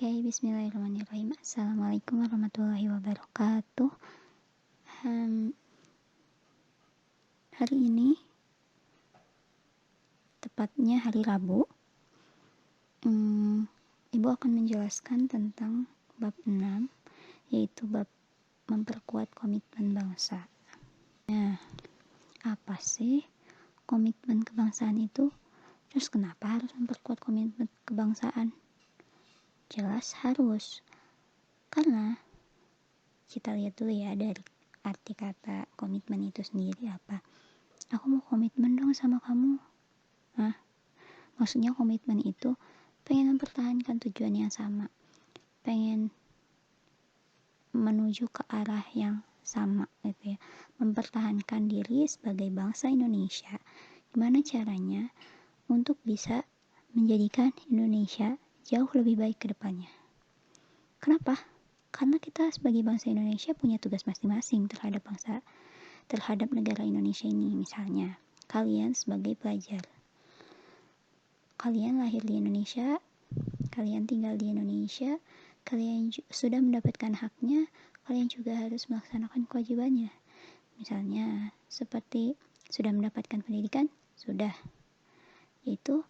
Oke, bismillahirrahmanirrahim. Assalamualaikum warahmatullahi wabarakatuh. Hari ini, tepatnya hari Rabu, Ibu akan menjelaskan tentang bab 6, yaitu bab memperkuat komitmen bangsa. Nah, apa sih komitmen kebangsaan itu? Terus kenapa harus memperkuat komitmen kebangsaan? Jelas harus, karena kita lihat dulu ya dari arti kata komitmen itu sendiri apa. Aku mau komitmen dong sama kamu. Maksudnya komitmen itu pengen mempertahankan tujuan yang sama, pengen menuju ke arah yang sama gitu ya, mempertahankan diri sebagai bangsa Indonesia. Gimana caranya untuk bisa menjadikan Indonesia jauh lebih baik ke depannya. Kenapa? Karena kita sebagai bangsa Indonesia punya tugas masing-masing terhadap negara Indonesia ini. Misalnya, kalian sebagai pelajar, kalian lahir di Indonesia, kalian tinggal di Indonesia, kalian sudah mendapatkan haknya, kalian juga harus melaksanakan kewajibannya. Misalnya, seperti sudah mendapatkan pendidikan, sudah, yaitu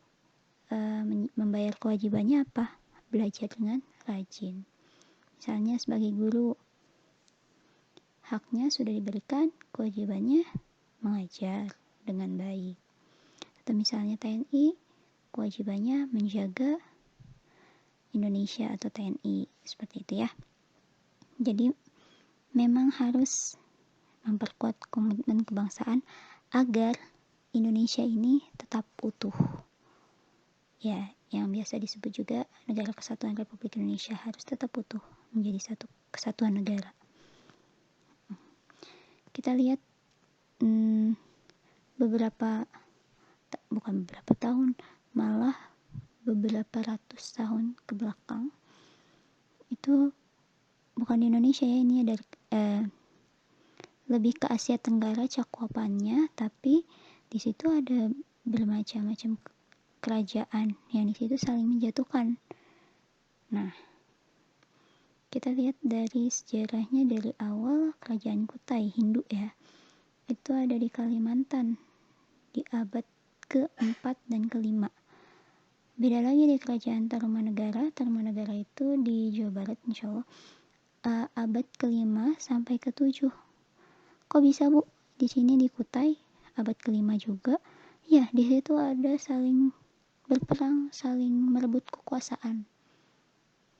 membayar kewajibannya apa? Belajar dengan rajin. Misalnya sebagai guru, haknya sudah diberikan, kewajibannya mengajar dengan baik. Atau misalnya TNI, kewajibannya menjaga Indonesia atau TNI, seperti itu ya. Jadi memang harus memperkuat komitmen kebangsaan agar Indonesia ini tetap utuh. Ya, yang biasa disebut juga Negara Kesatuan Republik Indonesia harus tetap utuh menjadi satu kesatuan negara. Kita lihat bukan beberapa tahun, malah beberapa ratus tahun ke belakang, itu bukan di Indonesia ya, ini dari lebih ke Asia Tenggara cakupannya, tapi di situ ada bermacam-macam kerajaan yang di situ saling menjatuhkan. Nah, kita lihat dari sejarahnya dari awal kerajaan Kutai Hindu ya, itu ada di Kalimantan di abad ke-4 dan ke-5. Beda lagi di kerajaan Tarumanegara. Tarumanegara itu di Jawa Barat insya Allah, abad ke-5 sampai ke-7. Kok bisa Bu? Di sini di Kutai abad ke-5 juga. Ya, di situ ada saling berperang, saling merebut kekuasaan.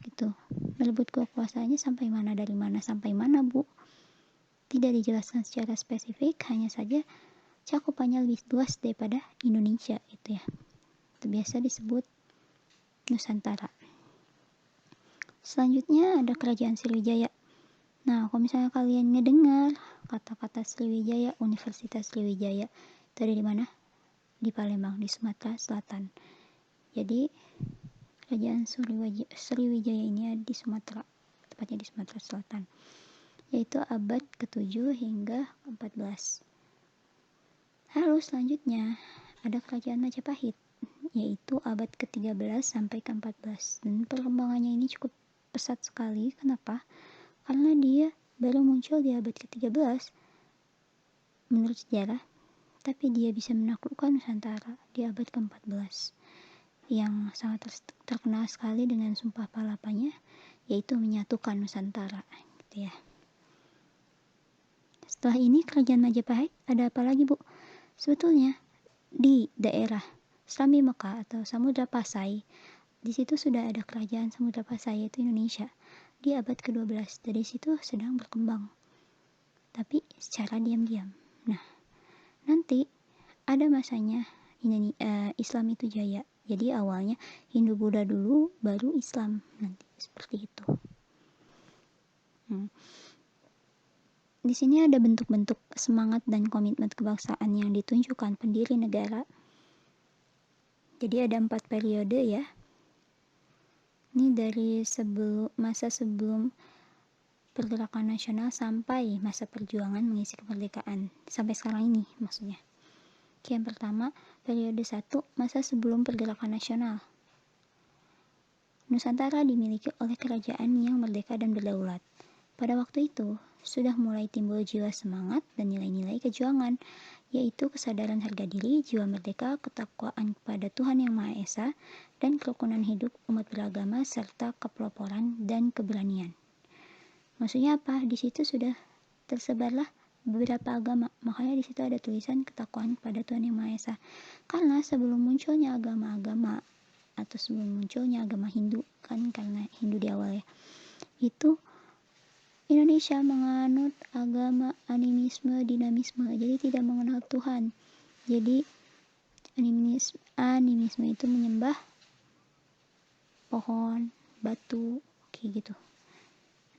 Gitu. Merebut kekuasaannya sampai mana, dari mana sampai mana Bu? Tidak dijelaskan secara spesifik, hanya saja cakupannya lebih luas daripada Indonesia itu ya. Itu biasa disebut Nusantara. Selanjutnya ada kerajaan Sriwijaya. Nah, kalau misalnya kalian ngedengar kata-kata Sriwijaya, Universitas Sriwijaya, itu ada di mana? Di Palembang, di Sumatera Selatan. Jadi kerajaan Sriwijaya ini ada di Sumatera, tepatnya di Sumatera Selatan, yaitu abad ke-7 hingga ke-14. Lalu selanjutnya ada kerajaan Majapahit, yaitu abad ke-13 sampai ke-14, dan perkembangannya ini cukup pesat sekali. Kenapa? Karena dia baru muncul di abad ke-13 menurut sejarah, tapi dia bisa menaklukkan Nusantara di abad ke-14 yang sangat terkenal sekali dengan sumpah palapanya, yaitu menyatukan Nusantara gitu ya. Setelah ini kerajaan Majapahit ada apa lagi Bu? Sebetulnya di daerah Serambi Mekah atau Samudra Pasai, di situ sudah ada kerajaan Samudra Pasai, yaitu Indonesia, di abad ke-12. Dari situ sedang berkembang, tapi secara diam-diam. Nah, nanti ada masanya Islam itu jaya. Jadi awalnya Hindu Buddha dulu, baru Islam nanti, seperti itu. Di sini ada bentuk-bentuk semangat dan komitmen kebangsaan yang ditunjukkan pendiri negara. Jadi ada 4 periode ya. Ini dari masa sebelum pergerakan nasional sampai masa perjuangan mengisi kemerdekaan. Sampai sekarang ini maksudnya. Yang pertama, periode 1, masa sebelum pergerakan nasional. Nusantara dimiliki oleh kerajaan yang merdeka dan berdaulat. Pada waktu itu, sudah mulai timbul jiwa semangat dan nilai-nilai kejuangan, yaitu kesadaran harga diri, jiwa merdeka, ketakwaan kepada Tuhan Yang Maha Esa, dan kerukunan hidup umat beragama, serta kepeloporan dan keberanian. Maksudnya apa? Di situ sudah tersebarlah beberapa agama, makanya di situ ada tulisan ketakwaan kepada Tuhan Yang Maha Esa. Karena sebelum munculnya agama-agama atau sebelum munculnya agama Hindu, kan karena Hindu di awal ya, itu Indonesia menganut agama animisme, dinamisme, jadi tidak mengenal Tuhan. Jadi animisme itu menyembah pohon, batu, kayak gitu.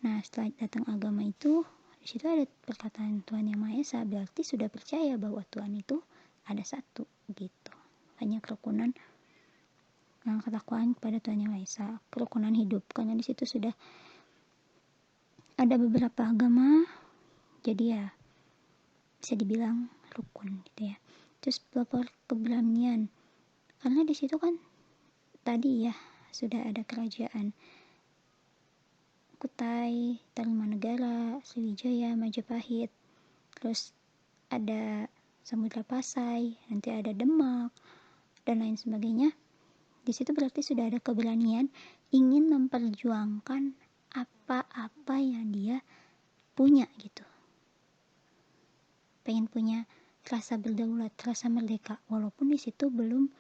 Nah, setelah datang agama itu, di situ ada perkataan Tuhan Yang Maha Esa, berarti sudah percaya bahwa Tuhan itu ada satu, gitu. Hanya kerukunan ketakwaan kepada Tuhan Yang Maha Esa, kerukunan hidup, karena di situ sudah ada beberapa agama, jadi ya bisa dibilang rukun gitu ya. Terus pelopor keberanian, karena di situ kan tadi ya sudah ada kerajaan Kutai, Tarumanegara, Sriwijaya, Majapahit, terus ada Samudra Pasai, nanti ada Demak dan lain sebagainya. Di situ berarti sudah ada keberanian ingin memperjuangkan apa-apa yang dia punya gitu. Pengen punya rasa berdaulat, rasa merdeka, walaupun di situ belum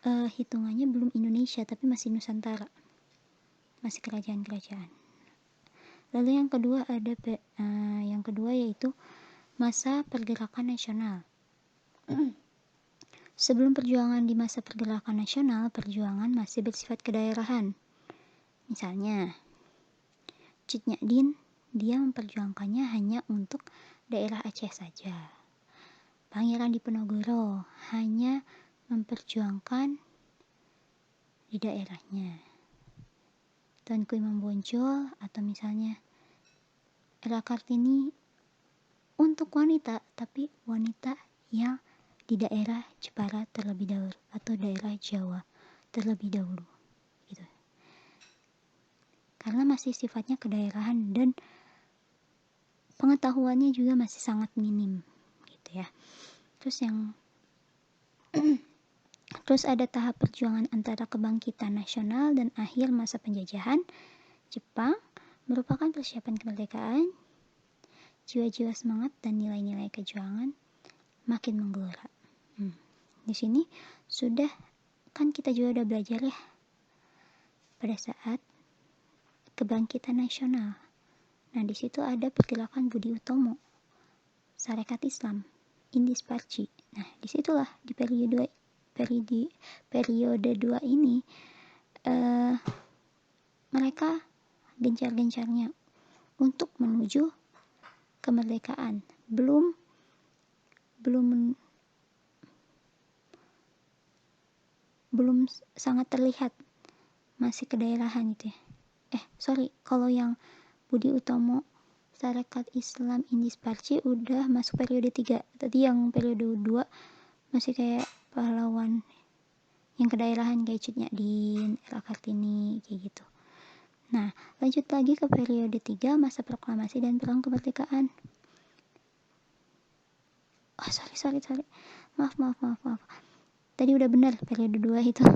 hitungannya belum Indonesia, tapi masih Nusantara, masih kerajaan-kerajaan. Lalu yang kedua yaitu masa pergerakan nasional. Sebelum perjuangan di masa pergerakan nasional, perjuangan masih bersifat kedaerahan. Misalnya, Cut Nyak dia memperjuangkannya hanya untuk daerah Aceh saja. Pangeran Diponegoro hanya memperjuangkan di daerahnya. Tuanku Imam Bonjol atau misalnya Ella Kartini untuk wanita, tapi wanita yang di daerah Jepara terlebih dahulu atau daerah Jawa terlebih dahulu gitu. Karena masih sifatnya kedaerahan dan pengetahuannya juga masih sangat minim gitu ya. Terus ada tahap perjuangan antara kebangkitan nasional dan akhir masa penjajahan Jepang, merupakan persiapan kemerdekaan. Jiwa-jiwa semangat dan nilai-nilai kejuangan makin menggelora. Di sini sudah kan kita juga udah belajar ya pada saat kebangkitan nasional. Nah, di situ ada pergerakan Budi Utomo, Sarekat Islam, Indis Parci. Nah, disitulah di periode 2 ini mereka gencar-gencarnya untuk menuju kemerdekaan. Belum sangat terlihat, masih kedaerahan itu ya. Kalau yang Budi Utomo, Sarekat Islam, Indis Parci udah masuk periode 3. Tadi yang periode 2 masih kayak pahlawan yang kedaerahan kayak Cut Nyak, Ella Kartini kayak gitu. Nah, lanjut lagi ke periode 3, masa proklamasi dan perang kemerdekaan. Sorry. Maaf. Tadi udah benar periode 2 itu.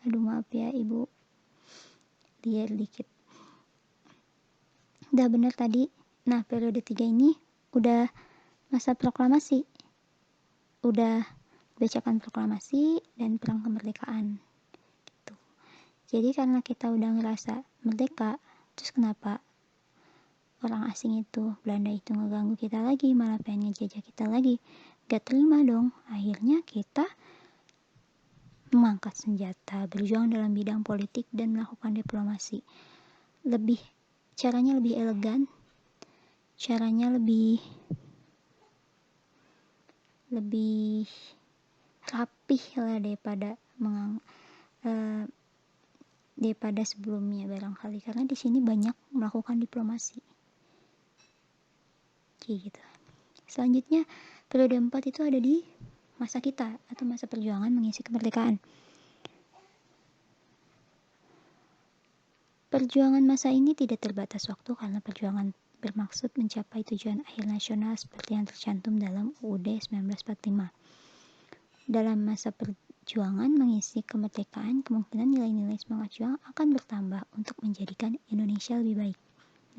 Aduh, maaf ya Ibu. Liar dikit. Udah benar tadi. Nah, periode 3 ini udah masa proklamasi. Udah bacakan proklamasi dan perang kemerdekaan. Gitu. Jadi karena kita udah ngerasa merdeka, terus kenapa orang asing itu, Belanda itu ngeganggu kita lagi, malah pengen ngejajah kita lagi? Gak terima dong. Akhirnya kita mengangkat senjata, berjuang dalam bidang politik dan melakukan diplomasi. Caranya lebih elegan, caranya lebih rapih lah daripada sebelumnya barangkali, karena di sini banyak melakukan diplomasi. Gitu. Selanjutnya periode 4 itu ada di masa kita atau masa perjuangan mengisi kemerdekaan. Perjuangan masa ini tidak terbatas waktu karena perjuangan bermaksud mencapai tujuan akhir nasional seperti yang tercantum dalam UUD 1945. Dalam masa perjuangan mengisi kemerdekaan, kemungkinan nilai-nilai semangat juang akan bertambah untuk menjadikan Indonesia lebih baik.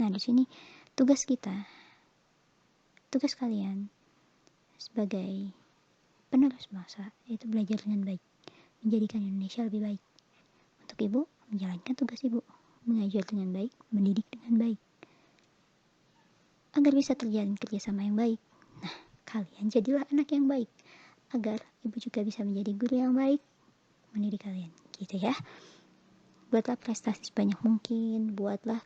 Nah, di sini tugas kalian sebagai penerus bangsa yaitu belajar dengan baik, menjadikan Indonesia lebih baik. Untuk ibu, menjalankan tugas ibu, mengajar dengan baik, mendidik dengan baik, agar bisa terjalin kerjasama yang baik. Nah, kalian jadilah anak yang baik, agar ibu juga bisa menjadi guru yang baik, mendidik kalian, gitu ya. Buatlah prestasi sebanyak mungkin, buatlah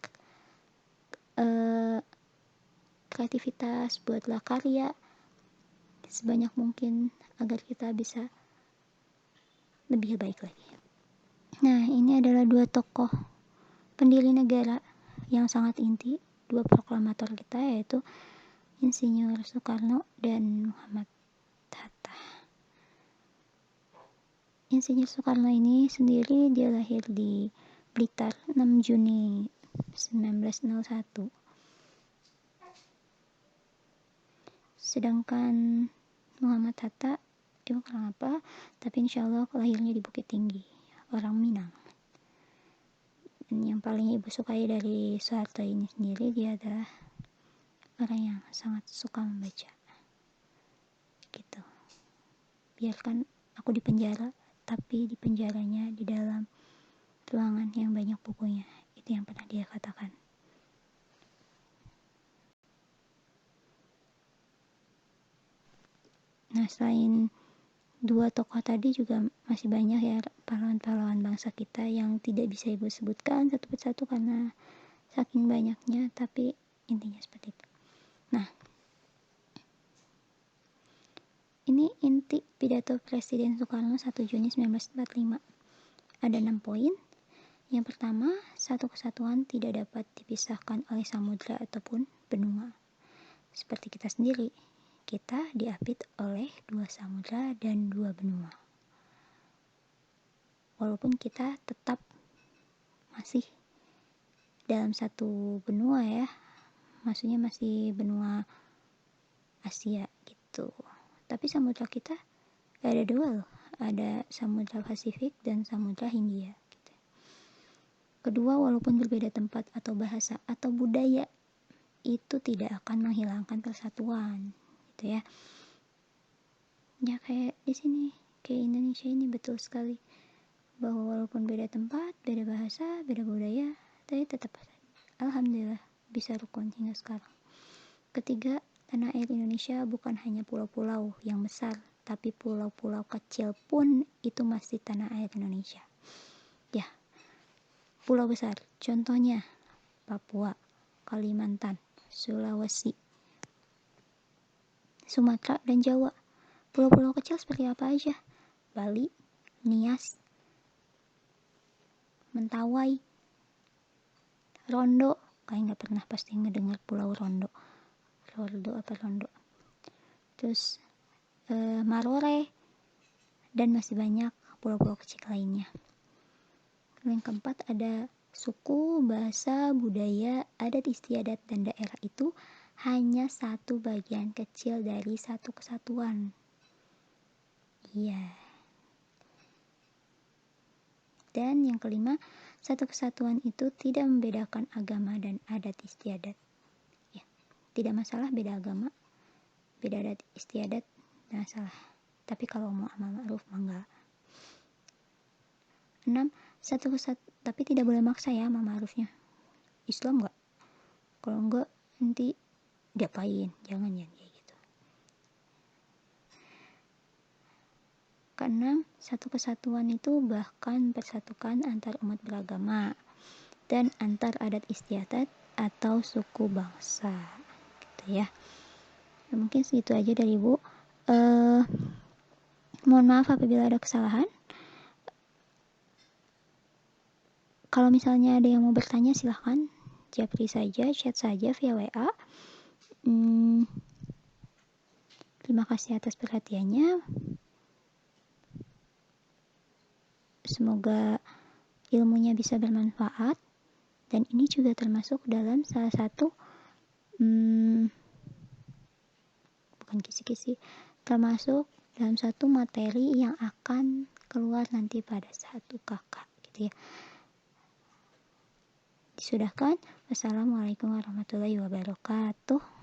kreativitas, buatlah karya sebanyak mungkin, agar kita bisa lebih baik lagi. Nah, ini adalah dua tokoh pendiri negara yang sangat inti, dua proklamator kita, yaitu Insinyur Soekarno dan Muhammad Hatta. Insinyur Soekarno ini sendiri dia lahir di Blitar 6 Juni 1901. Sedangkan Muhammad Hatta, ibu kurang apa, tapi insya Allah lahirnya di Bukit Tinggi, orang Minang. Dan yang paling ibu sukai dari Soeharto ini sendiri, dia adalah orang yang sangat suka membaca. Gitu. Biarkan aku di penjara, tapi di penjaranya di dalam ruangan yang banyak bukunya. Itu yang pernah dia katakan. Nah, selain dua tokoh tadi juga masih banyak ya pahlawan-pahlawan bangsa kita yang tidak bisa ibu sebutkan satu persatu karena saking banyaknya, tapi intinya seperti itu. Nah, ini inti pidato Presiden Soekarno 1 Juni 1945. Ada 6 poin. Yang pertama, satu kesatuan tidak dapat dipisahkan oleh samudra ataupun benua. Seperti kita sendiri, kita diapit oleh 2 samudra dan 2 benua. Walaupun kita tetap masih dalam satu benua ya, maksudnya masih benua Asia gitu. Tapi samudra kita ada 2 loh, ada samudra Pasifik dan samudra Hindia. Gitu. Kedua, walaupun berbeda tempat atau bahasa atau budaya, itu tidak akan menghilangkan persatuan, gitu ya. Ya kayak di sini, kayak Indonesia ini betul sekali bahwa walaupun beda tempat, beda bahasa, beda budaya, tapi tetap alhamdulillah bisa rukun hingga sekarang. Ketiga, tanah air Indonesia bukan hanya pulau-pulau yang besar, tapi pulau-pulau kecil pun itu masih tanah air Indonesia. Ya, pulau besar, contohnya Papua, Kalimantan, Sulawesi, Sumatera, dan Jawa. Pulau-pulau kecil seperti apa aja? Bali, Nias, Mentawai, Rondo. Kalian gak pernah pasti ngedengar pulau Rondo. Rondo. Terus Marore, dan masih banyak pulau-pulau kecil lainnya. Yang keempat, ada suku, bahasa, budaya, adat istiadat, dan daerah itu hanya satu bagian kecil dari satu kesatuan. Iya. Dan yang kelima, satu kesatuan itu tidak membedakan agama dan adat istiadat. Ya, tidak masalah beda agama, beda adat istiadat, tidak masalah. Tapi kalau mau amal ma'ruf enggak. 6. Tapi tidak boleh maksa ya amal ma'rufnya. Islam enggak? Kalau enggak nanti diapain? Jangan kayak gitu. Keenam, satu kesatuan itu bahkan persatukan antar umat beragama dan antar adat istiadat atau suku bangsa, gitu ya. Nah, mungkin segitu aja dari Ibu. Mohon maaf apabila ada kesalahan. Kalau misalnya ada yang mau bertanya silahkan japri saja, chat saja via WA. Terima kasih atas perhatiannya. Semoga ilmunya bisa bermanfaat Dan ini juga termasuk dalam salah satu bukan kisi-kisi, termasuk dalam satu materi yang akan keluar nanti pada saat UKK gitu ya. Disudahkan. Wassalamualaikum warahmatullahi wabarakatuh.